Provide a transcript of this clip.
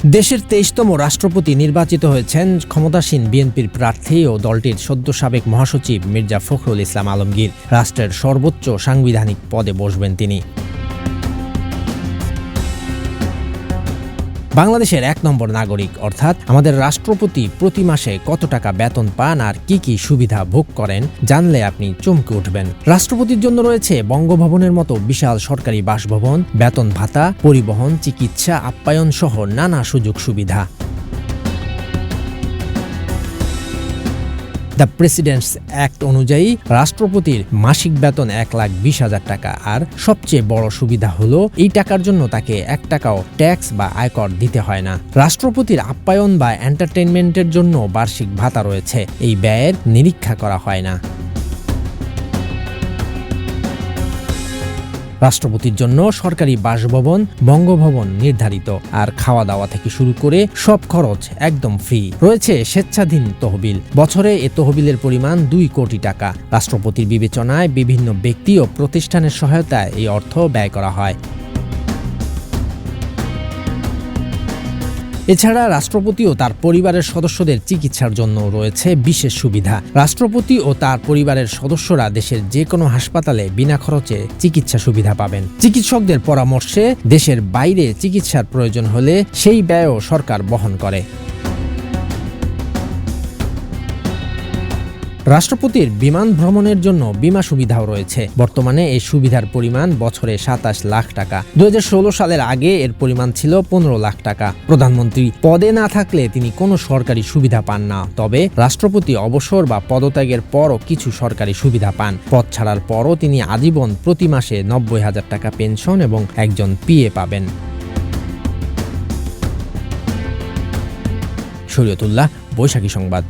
দেশের ২৩তম রাষ্ট্রপতি নির্বাচিত হয়েছেন ক্ষমতাসীন বিএনপির প্রার্থী ও দলটির সদ্য সাবেক মহাসচিব মির্জা ফখরুল ইসলাম আলমগীর। রাষ্ট্রের সর্বোচ্চ সাংবিধানিক পদে বসবেন তিনি। বাংলাদেশের ১ নম্বর নাগরিক অর্থাৎ আমাদের রাষ্ট্রপতি প্রতি মাসে কত টাকা বেতন পান আর কি কি সুবিধা ভোগ করেন জানলে আপনি চমকে উঠবেন। রাষ্ট্রপতির জন্য রয়েছে বঙ্গভবনের মতো বিশাল সরকারি বাসভবন, বেতন ভাতা, পরিবহন, চিকিৎসা, আপ্যায়ন সহ নানা সুযোগ সুবিধা। দ্য প্রেসিডেন্টস অ্যাক্ট অনুযায়ী রাষ্ট্রপতির মাসিক বেতন ১,২০,০০০ টাকা। আর সবচেয়ে বড় সুবিধা হলো এই টাকার জন্য তাকে ১ টাকাও ট্যাক্স বা আয়কর দিতে হয় না। রাষ্ট্রপতির আপ্যায়ন বা এন্টারটেইনমেন্টের জন্য বার্ষিক ভাতা রয়েছে, এই ব্যয়ের নিরীক্ষা করা হয় না। রাষ্ট্রপতির জন্য সরকারি বাসভবন, বঙ্গভবন নির্ধারিত, আর খাওয়া দাওয়া থেকে শুরু করে সব খরচ একদম ফ্রি। রয়েছে স্বেচ্ছাধীন তহবিল, বছরে এ তহবিলের পরিমাণ ২ কোটি টাকা। রাষ্ট্রপতির বিবেচনায় বিভিন্ন ব্যক্তি ও প্রতিষ্ঠানের সহায়তায় এই অর্থ ব্যয় করা হয়। এছাড়া রাষ্ট্রপতি ও তার পরিবারের সদস্যদের চিকিৎসার জন্য রয়েছে বিশেষ সুবিধা। রাষ্ট্রপতি ও তার পরিবারের সদস্যরা দেশের যে কোনো হাসপাতালে বিনা খরচে চিকিৎসা সুবিধা পাবেন। চিকিৎসকদের পরামর্শে দেশের বাইরে চিকিৎসার প্রয়োজন হলে সেই ব্যয়ও সরকার বহন করে। রাষ্ট্রপতির বিমান ভ্রমণের জন্য বীমা সুবিধাও রয়েছে। বর্তমানে এই সুবিধার পরিমাণ বছরে ২৭ লাখ টাকা। ২০১৬ সালের আগে এর পরিমাণ ছিল ১৫ লাখ টাকা। প্রধানমন্ত্রী পদে না থাকলে তিনি কোনো সরকারি সুবিধা পান না, তবে রাষ্ট্রপতি অবসর বা পদত্যাগের পরও কিছু সরকারি সুবিধা পান। পদ ছাড়ার পরও তিনি আজীবন প্রতি মাসে ৯০,০০০ টাকা পেনশন এবং একজন পিএ পাবেন। শরীয়তুল্লাহ, বৈশাখী সংবাদ।